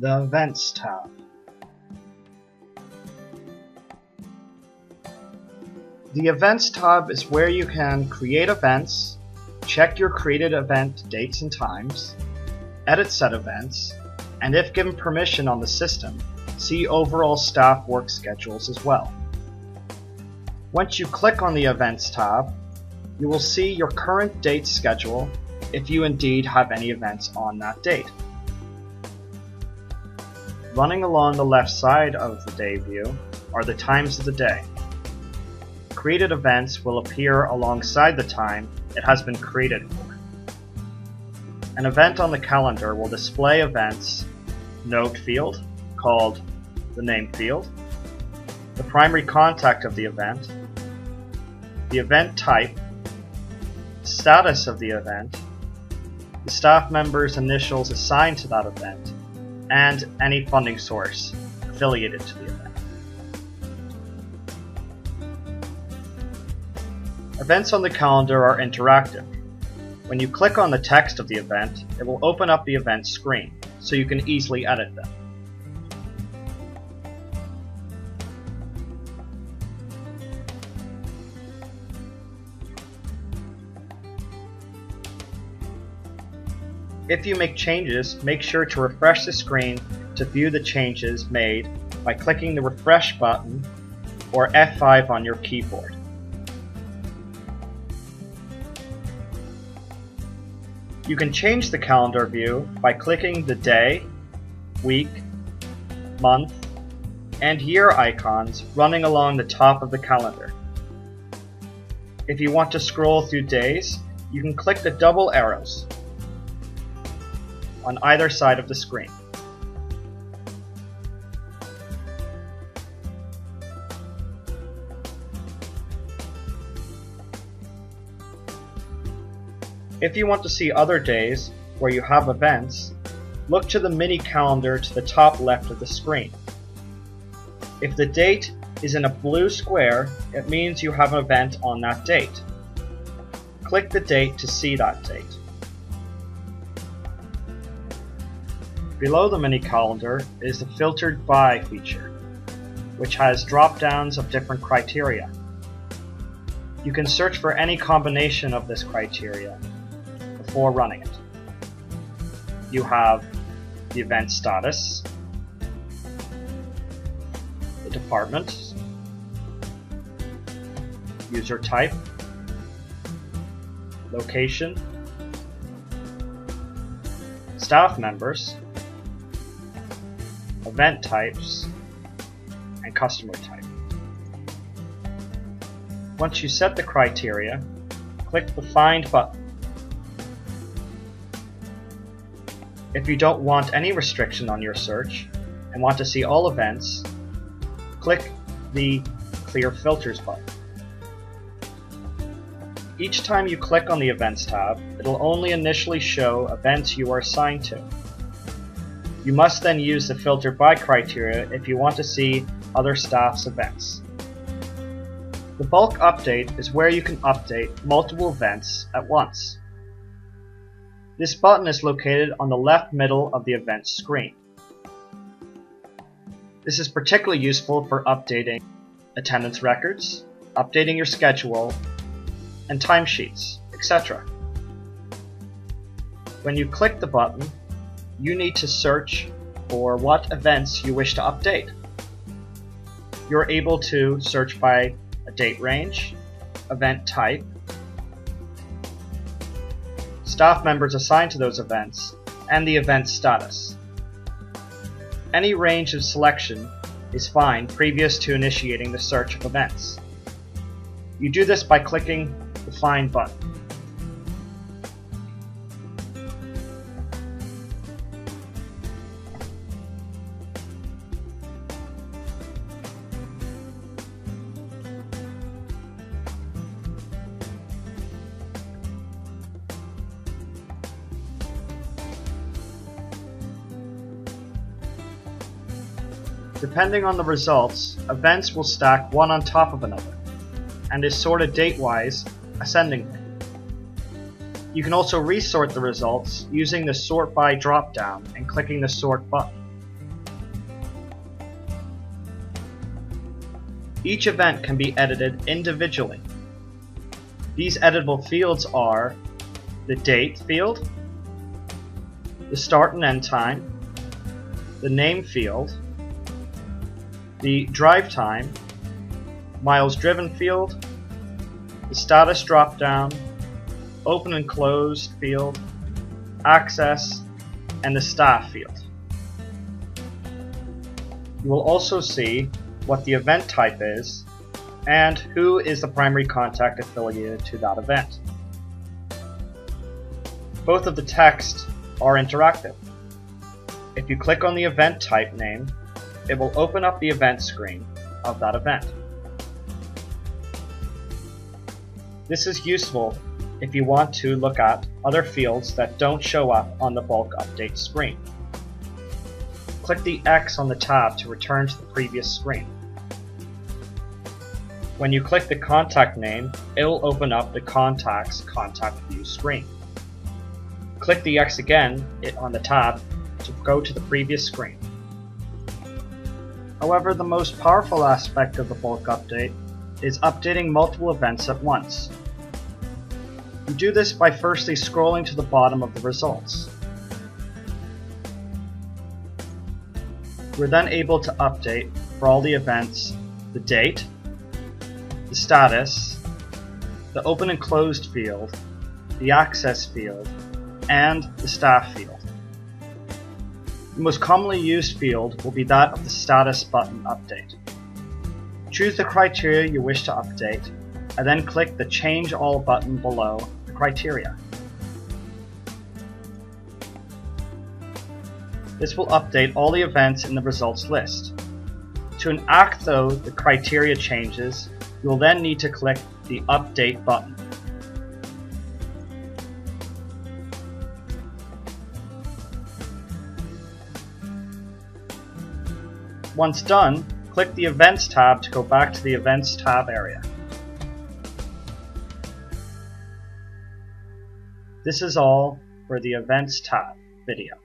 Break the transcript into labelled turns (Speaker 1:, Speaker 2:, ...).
Speaker 1: The Events tab. The Events tab is where you can create events, check your created event dates and times, edit said events, and if given permission on the system, see overall staff work schedules as well. Once you click on the Events tab, you will see your current date schedule if you indeed have any events on that date. Running along the left side of the day view are the times of the day. Created events will appear alongside the time it has been created for. An event on the calendar will display events note field, called the name field, the primary contact of the event type, status of the event, the staff member's initials assigned to that event, and any funding source affiliated to the event. Events on the calendar are interactive. When you click on the text of the event, it will open up the event screen, so you can easily edit them. If you make changes, make sure to refresh the screen to view the changes made by clicking the refresh button or F5 on your keyboard. You can change the calendar view by clicking the day, week, month, and year icons running along the top of the calendar. If you want to scroll through days, you can click the double arrows on either side of the screen. If you want to see other days where you have events, look to the mini calendar to the top left of the screen. If the date is in a blue square, it means you have an event on that date. Click the date to see that date. Below the mini calendar is the Filtered By feature, which has drop-downs of different criteria. You can search for any combination of this criteria before running it. You have the event status, the department, user type, location, staff members, event types, and customer type. Once you set the criteria, click the Find button. If you don't want any restriction on your search and want to see all events, click the Clear Filters button. Each time you click on the Events tab, it'll only initially show events you are assigned to. You must then use the Filter By criteria if you want to see other staff's events. The Bulk Update is where you can update multiple events at once. This button is located on the left middle of the event screen. This is particularly useful for updating attendance records, updating your schedule, and timesheets, etc. When you click the button, you need to search for what events you wish to update. You're able to search by a date range, event type, staff members assigned to those events, and the event status. Any range of selection is fine previous to initiating the search of events. You do this by clicking the Find button. Depending on the results, events will stack one on top of another, and is sorted date-wise ascendingly. You can also resort the results using the Sort By drop-down and clicking the Sort button. Each event can be edited individually. These editable fields are the date field, the start and end time, the name field, the drive time, miles driven field, the status drop-down, open and closed field, access, and the staff field. You will also see what the event type is and who is the primary contact affiliated to that event. Both of the text are interactive. If you click on the event type name, it will open up the event screen of that event. This is useful if you want to look at other fields that don't show up on the bulk update screen. Click the X on the tab to return to the previous screen. When you click the contact name, it will open up the Contacts Contact View screen. Click the X again on the tab to go to the previous screen. However, the most powerful aspect of the bulk update is updating multiple events at once. You do this by firstly scrolling to the bottom of the results. We're then able to update for all the events the date, the status, the open and closed field, the access field, and the staff field. The most commonly used field will be that of the status button update. Choose the criteria you wish to update, and then click the Change All button below the criteria. This will update all the events in the results list. To enact the criteria changes, you will then need to click the Update button. Once done, click the Events tab to go back to the Events tab area. This is all for the Events tab video.